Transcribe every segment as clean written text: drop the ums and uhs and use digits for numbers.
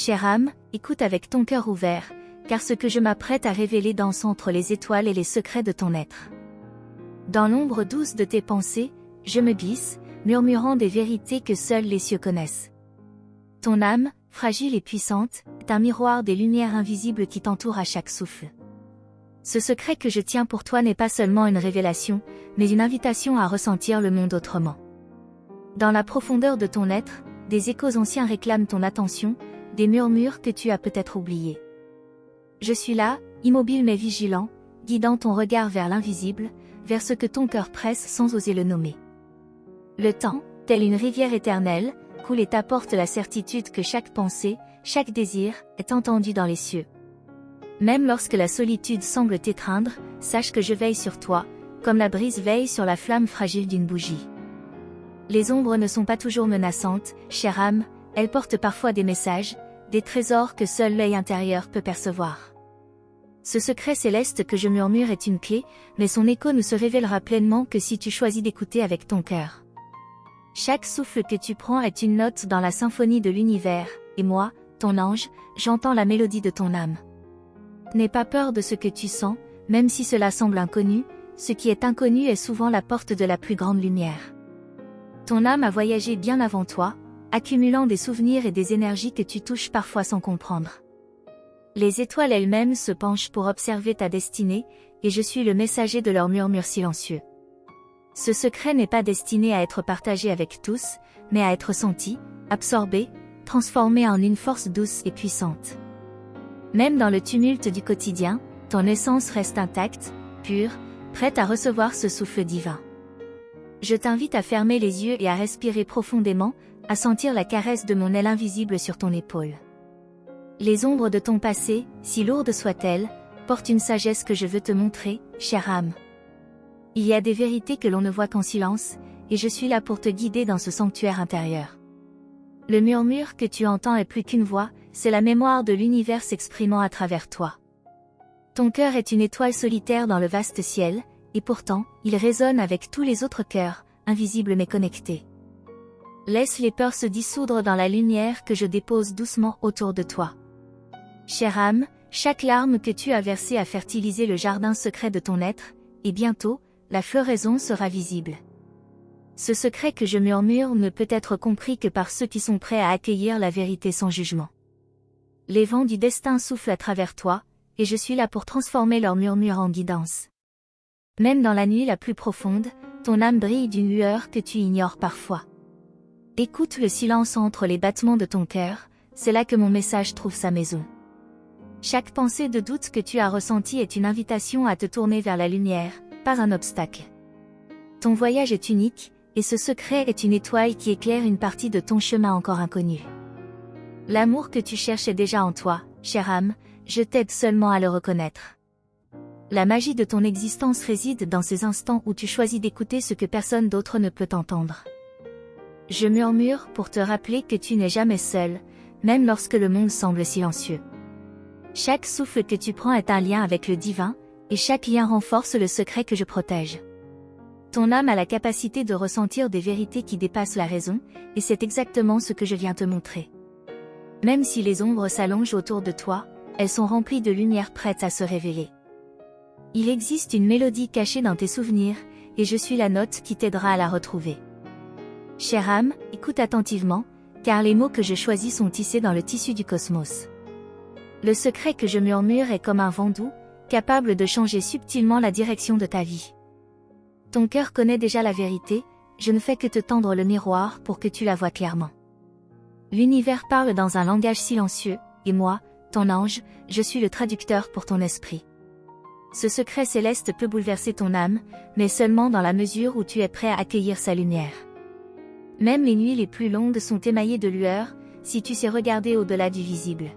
Chère âme, écoute avec ton cœur ouvert, car ce que je m'apprête à révéler danse entre les étoiles et les secrets de ton être. Dans l'ombre douce de tes pensées, je me glisse, murmurant des vérités que seuls les cieux connaissent. Ton âme, fragile et puissante, est un miroir des lumières invisibles qui t'entourent à chaque souffle. Ce secret que je tiens pour toi n'est pas seulement une révélation, mais une invitation à ressentir le monde autrement. Dans la profondeur de ton être, des échos anciens réclament ton attention, des murmures que tu as peut-être oubliés. Je suis là, immobile mais vigilant, guidant ton regard vers l'invisible, vers ce que ton cœur presse sans oser le nommer. Le temps, telle une rivière éternelle, coule et t'apporte la certitude que chaque pensée, chaque désir, est entendu dans les cieux. Même lorsque la solitude semble t'étreindre, sache que je veille sur toi, comme la brise veille sur la flamme fragile d'une bougie. Les ombres ne sont pas toujours menaçantes, chère âme, elles portent parfois des messages, des trésors que seul l'œil intérieur peut percevoir. Ce secret céleste que je murmure est une clé, mais son écho ne se révélera pleinement que si tu choisis d'écouter avec ton cœur. Chaque souffle que tu prends est une note dans la symphonie de l'univers, et moi, ton ange, j'entends la mélodie de ton âme. N'aie pas peur de ce que tu sens, même si cela semble inconnu, ce qui est inconnu est souvent la porte de la plus grande lumière. Ton âme a voyagé bien avant toi, accumulant des souvenirs et des énergies que tu touches parfois sans comprendre. Les étoiles elles-mêmes se penchent pour observer ta destinée, et je suis le messager de leurs murmures silencieux. Ce secret n'est pas destiné à être partagé avec tous, mais à être senti, absorbé, transformé en une force douce et puissante. Même dans le tumulte du quotidien, ton essence reste intacte, pure, prête à recevoir ce souffle divin. Je t'invite à fermer les yeux et à respirer profondément, à sentir la caresse de mon aile invisible sur ton épaule. Les ombres de ton passé, si lourdes soient-elles, portent une sagesse que je veux te montrer, chère âme. Il y a des vérités que l'on ne voit qu'en silence, et je suis là pour te guider dans ce sanctuaire intérieur. Le murmure que tu entends est plus qu'une voix, c'est la mémoire de l'univers s'exprimant à travers toi. Ton cœur est une étoile solitaire dans le vaste ciel, et pourtant, il résonne avec tous les autres cœurs, invisibles mais connectés. Laisse les peurs se dissoudre dans la lumière que je dépose doucement autour de toi. Chère âme, chaque larme que tu as versée a fertilisé le jardin secret de ton être, et bientôt, la floraison sera visible. Ce secret que je murmure ne peut être compris que par ceux qui sont prêts à accueillir la vérité sans jugement. Les vents du destin soufflent à travers toi, et je suis là pour transformer leurs murmures en guidance. Même dans la nuit la plus profonde, ton âme brille d'une lueur que tu ignores parfois. Écoute le silence entre les battements de ton cœur, c'est là que mon message trouve sa maison. Chaque pensée de doute que tu as ressentie est une invitation à te tourner vers la lumière, pas un obstacle. Ton voyage est unique, et ce secret est une étoile qui éclaire une partie de ton chemin encore inconnu. L'amour que tu cherches est déjà en toi, chère âme, je t'aide seulement à le reconnaître. La magie de ton existence réside dans ces instants où tu choisis d'écouter ce que personne d'autre ne peut entendre. Je murmure pour te rappeler que tu n'es jamais seul, même lorsque le monde semble silencieux. Chaque souffle que tu prends est un lien avec le divin, et chaque lien renforce le secret que je protège. Ton âme a la capacité de ressentir des vérités qui dépassent la raison, et c'est exactement ce que je viens te montrer. Même si les ombres s'allongent autour de toi, elles sont remplies de lumière prête à se révéler. Il existe une mélodie cachée dans tes souvenirs, et je suis la note qui t'aidera à la retrouver. Chère âme, écoute attentivement, car les mots que je choisis sont tissés dans le tissu du cosmos. Le secret que je murmure est comme un vent doux, capable de changer subtilement la direction de ta vie. Ton cœur connaît déjà la vérité, je ne fais que te tendre le miroir pour que tu la vois clairement. L'univers parle dans un langage silencieux, et moi, ton ange, je suis le traducteur pour ton esprit. Ce secret céleste peut bouleverser ton âme, mais seulement dans la mesure où tu es prêt à accueillir sa lumière. Même les nuits les plus longues sont émaillées de lueur, si tu sais regarder au-delà du visible.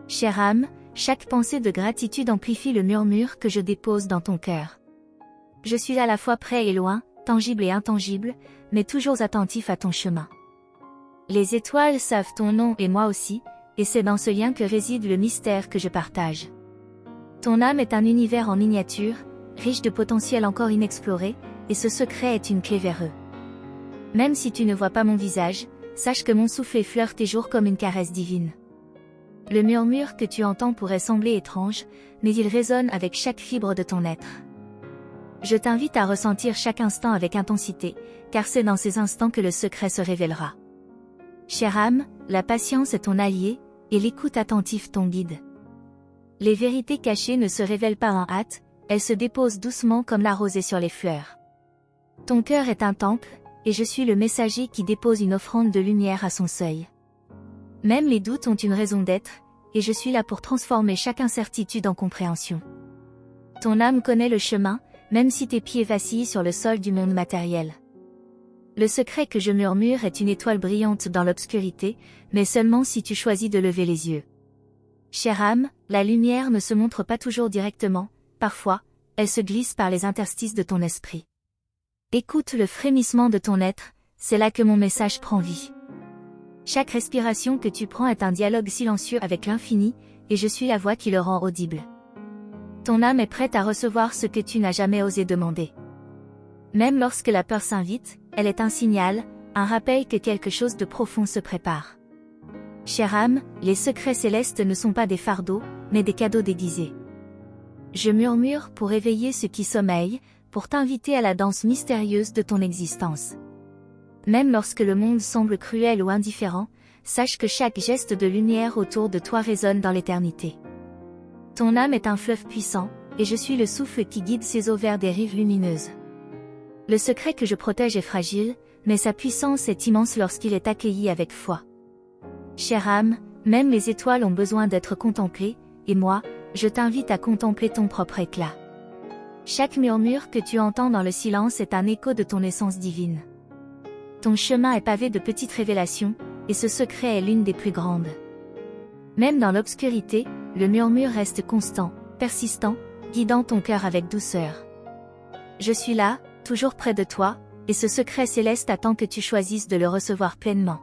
Chère âme, chaque pensée de gratitude amplifie le murmure que je dépose dans ton cœur. Je suis à la fois près et loin, tangible et intangible, mais toujours attentif à ton chemin. Les étoiles savent ton nom et moi aussi, et c'est dans ce lien que réside le mystère que je partage. Ton âme est un univers en miniature, riche de potentiel encore inexploré, et ce secret est une clé vers eux. Même si tu ne vois pas mon visage, sache que mon souffle effleure tes jours comme une caresse divine. Le murmure que tu entends pourrait sembler étrange, mais il résonne avec chaque fibre de ton être. Je t'invite à ressentir chaque instant avec intensité, car c'est dans ces instants que le secret se révélera. Chère âme, la patience est ton allié, et l'écoute attentive ton guide. Les vérités cachées ne se révèlent pas en hâte, elles se déposent doucement comme la rosée sur les fleurs. Ton cœur est un temple, et je suis le messager qui dépose une offrande de lumière à son seuil. Même les doutes ont une raison d'être, et je suis là pour transformer chaque incertitude en compréhension. Ton âme connaît le chemin, même si tes pieds vacillent sur le sol du monde matériel. Le secret que je murmure est une étoile brillante dans l'obscurité, mais seulement si tu choisis de lever les yeux. Chère âme, la lumière ne se montre pas toujours directement, parfois, elle se glisse par les interstices de ton esprit. Écoute le frémissement de ton être, c'est là que mon message prend vie. Chaque respiration que tu prends est un dialogue silencieux avec l'infini, et je suis la voix qui le rend audible. Ton âme est prête à recevoir ce que tu n'as jamais osé demander. Même lorsque la peur s'invite, elle est un signal, un rappel que quelque chose de profond se prépare. Chère âme, les secrets célestes ne sont pas des fardeaux, mais des cadeaux déguisés. Je murmure pour éveiller ce qui sommeille, pour t'inviter à la danse mystérieuse de ton existence. Même lorsque le monde semble cruel ou indifférent, sache que chaque geste de lumière autour de toi résonne dans l'éternité. Ton âme est un fleuve puissant, et je suis le souffle qui guide ses eaux vers des rives lumineuses. Le secret que je protège est fragile, mais sa puissance est immense lorsqu'il est accueilli avec foi. Chère âme, même les étoiles ont besoin d'être contemplées, et moi, je t'invite à contempler ton propre éclat. Chaque murmure que tu entends dans le silence est un écho de ton essence divine. Ton chemin est pavé de petites révélations, et ce secret est l'une des plus grandes. Même dans l'obscurité, le murmure reste constant, persistant, guidant ton cœur avec douceur. Je suis là, toujours près de toi, et ce secret céleste attend que tu choisisses de le recevoir pleinement.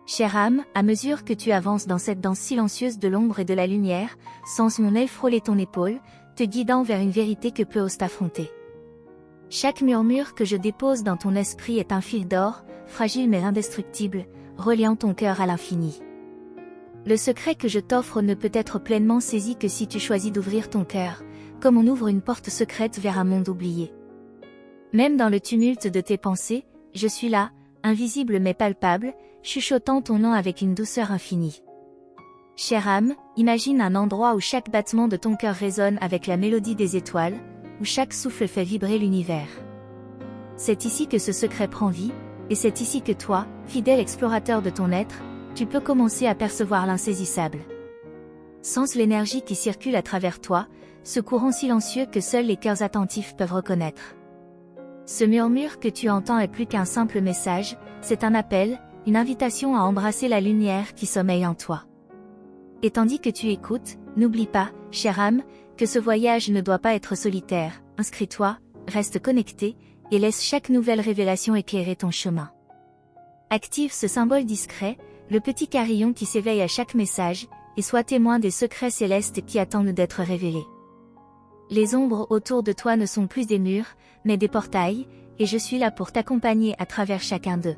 Chère âme, à mesure que tu avances dans cette danse silencieuse de l'ombre et de la lumière, sens mon aile frôler ton épaule, te guidant vers une vérité que peu osent affronter. Chaque murmure que je dépose dans ton esprit est un fil d'or, fragile mais indestructible, reliant ton cœur à l'infini. Le secret que je t'offre ne peut être pleinement saisi que si tu choisis d'ouvrir ton cœur, comme on ouvre une porte secrète vers un monde oublié. Même dans le tumulte de tes pensées, je suis là, invisible mais palpable, chuchotant ton nom avec une douceur infinie. Chère âme, imagine un endroit où chaque battement de ton cœur résonne avec la mélodie des étoiles, où chaque souffle fait vibrer l'univers. C'est ici que ce secret prend vie, et c'est ici que toi, fidèle explorateur de ton être, tu peux commencer à percevoir l'insaisissable. Sens l'énergie qui circule à travers toi, ce courant silencieux que seuls les cœurs attentifs peuvent reconnaître. Ce murmure que tu entends est plus qu'un simple message, c'est un appel, une invitation à embrasser la lumière qui sommeille en toi. Et tandis que tu écoutes, n'oublie pas, chère âme, que ce voyage ne doit pas être solitaire, inscris-toi, reste connecté, et laisse chaque nouvelle révélation éclairer ton chemin. Active ce symbole discret, le petit carillon qui s'éveille à chaque message, et sois témoin des secrets célestes qui attendent d'être révélés. Les ombres autour de toi ne sont plus des murs, mais des portails, et je suis là pour t'accompagner à travers chacun d'eux.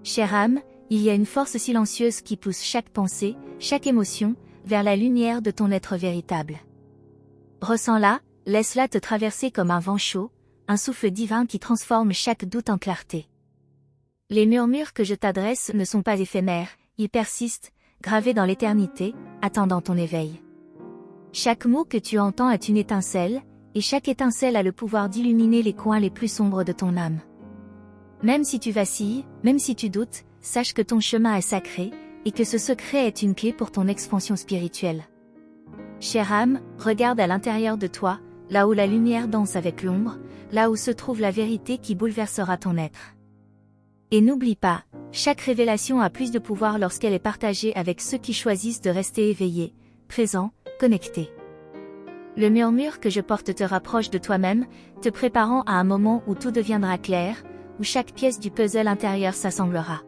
Chère âme, il y a une force silencieuse qui pousse chaque pensée, chaque émotion, vers la lumière de ton être véritable. Ressens-la, laisse-la te traverser comme un vent chaud, un souffle divin qui transforme chaque doute en clarté. Les murmures que je t'adresse ne sont pas éphémères, ils persistent, gravés dans l'éternité, attendant ton éveil. Chaque mot que tu entends est une étincelle, et chaque étincelle a le pouvoir d'illuminer les coins les plus sombres de ton âme. Même si tu vacilles, même si tu doutes, sache que ton chemin est sacré, et que ce secret est une clé pour ton expansion spirituelle. Chère âme, regarde à l'intérieur de toi, là où la lumière danse avec l'ombre, là où se trouve la vérité qui bouleversera ton être. Et n'oublie pas, chaque révélation a plus de pouvoir lorsqu'elle est partagée avec ceux qui choisissent de rester éveillés, présents, connectés. Le murmure que je porte te rapproche de toi-même, te préparant à un moment où tout deviendra clair, où chaque pièce du puzzle intérieur s'assemblera.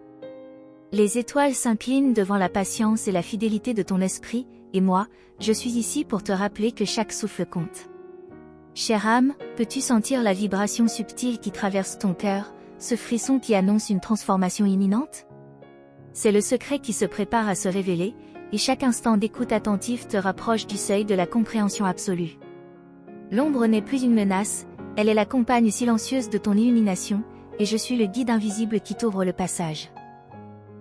Les étoiles s'inclinent devant la patience et la fidélité de ton esprit, et moi, je suis ici pour te rappeler que chaque souffle compte. Chère âme, peux-tu sentir la vibration subtile qui traverse ton cœur, ce frisson qui annonce une transformation imminente? C'est le secret qui se prépare à se révéler, et chaque instant d'écoute attentive te rapproche du seuil de la compréhension absolue. L'ombre n'est plus une menace, elle est la compagne silencieuse de ton illumination, et je suis le guide invisible qui t'ouvre le passage.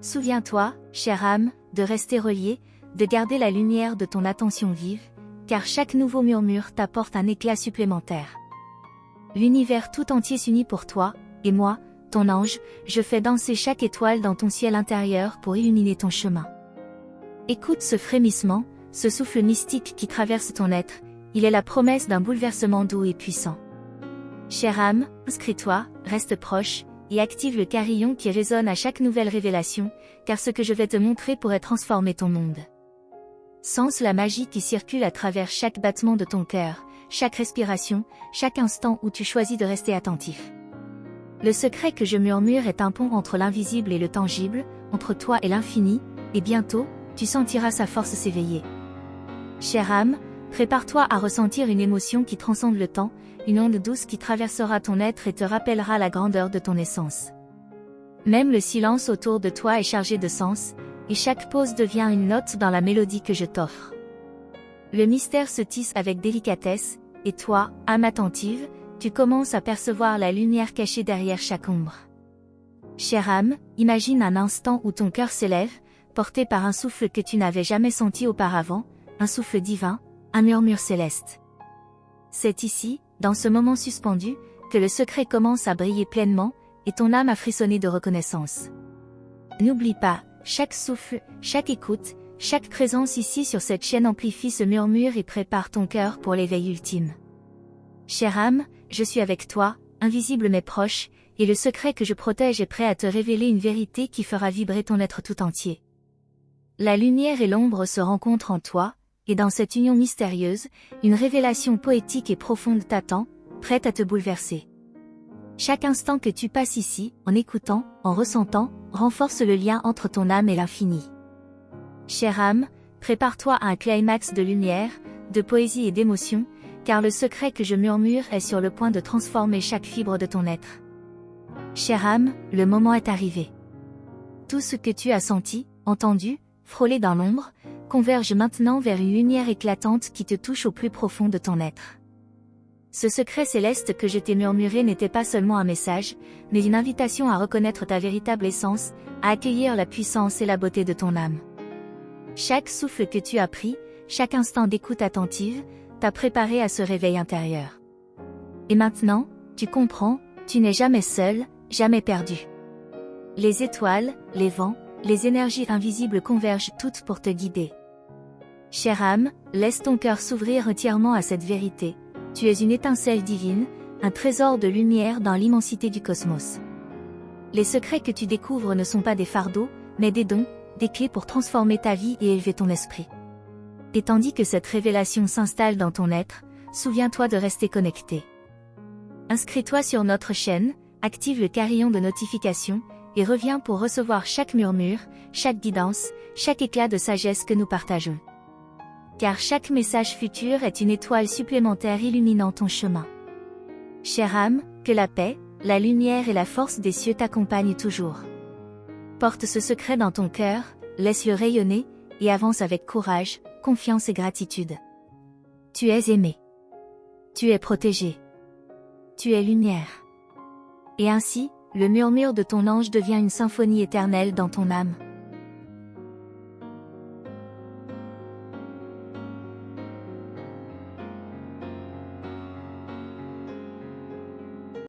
Souviens-toi, chère âme, de rester relié, de garder la lumière de ton attention vive, car chaque nouveau murmure t'apporte un éclat supplémentaire. L'univers tout entier s'unit pour toi, et moi, ton ange, je fais danser chaque étoile dans ton ciel intérieur pour illuminer ton chemin. Écoute ce frémissement, ce souffle mystique qui traverse ton être, il est la promesse d'un bouleversement doux et puissant. Chère âme, inscris-toi, reste proche, et active le carillon qui résonne à chaque nouvelle révélation, car ce que je vais te montrer pourrait transformer ton monde. Sens la magie qui circule à travers chaque battement de ton cœur, chaque respiration, chaque instant où tu choisis de rester attentif. Le secret que je murmure est un pont entre l'invisible et le tangible, entre toi et l'infini, et bientôt, tu sentiras sa force s'éveiller. Chère âme, prépare-toi à ressentir une émotion qui transcende le temps, une onde douce qui traversera ton être et te rappellera la grandeur de ton essence. Même le silence autour de toi est chargé de sens, et chaque pause devient une note dans la mélodie que je t'offre. Le mystère se tisse avec délicatesse, et toi, âme attentive, tu commences à percevoir la lumière cachée derrière chaque ombre. Chère âme, imagine un instant où ton cœur s'élève, porté par un souffle que tu n'avais jamais senti auparavant, un souffle divin, un murmure céleste. C'est ici, dans ce moment suspendu, que le secret commence à briller pleinement, et ton âme a frissonné de reconnaissance. N'oublie pas, chaque souffle, chaque écoute, chaque présence ici sur cette chaîne amplifie ce murmure et prépare ton cœur pour l'éveil ultime. Chère âme, je suis avec toi, invisible mais proche, et le secret que je protège est prêt à te révéler une vérité qui fera vibrer ton être tout entier. La lumière et l'ombre se rencontrent en toi, et dans cette union mystérieuse, une révélation poétique et profonde t'attend, prête à te bouleverser. Chaque instant que tu passes ici, en écoutant, en ressentant, renforce le lien entre ton âme et l'infini. Chère âme, prépare-toi à un climax de lumière, de poésie et d'émotion, car le secret que je murmure est sur le point de transformer chaque fibre de ton être. Chère âme, le moment est arrivé. Tout ce que tu as senti, entendu, frôlé dans l'ombre, converge maintenant vers une lumière éclatante qui te touche au plus profond de ton être. Ce secret céleste que je t'ai murmuré n'était pas seulement un message, mais une invitation à reconnaître ta véritable essence, à accueillir la puissance et la beauté de ton âme. Chaque souffle que tu as pris, chaque instant d'écoute attentive, t'a préparé à ce réveil intérieur. Et maintenant, tu comprends, tu n'es jamais seul, jamais perdu. Les étoiles, les vents, les énergies invisibles convergent toutes pour te guider. Chère âme, laisse ton cœur s'ouvrir entièrement à cette vérité. Tu es une étincelle divine, un trésor de lumière dans l'immensité du cosmos. Les secrets que tu découvres ne sont pas des fardeaux, mais des dons, des clés pour transformer ta vie et élever ton esprit. Et tandis que cette révélation s'installe dans ton être, souviens-toi de rester connecté. Inscris-toi sur notre chaîne, active le carillon de notification, et reviens pour recevoir chaque murmure, chaque guidance, chaque éclat de sagesse que nous partageons. Car chaque message futur est une étoile supplémentaire illuminant ton chemin. Chère âme, que la paix, la lumière et la force des cieux t'accompagnent toujours. Porte ce secret dans ton cœur, laisse-le rayonner, et avance avec courage, confiance et gratitude. Tu es aimé. Tu es protégé. Tu es lumière. Et ainsi, le murmure de ton ange devient une symphonie éternelle dans ton âme.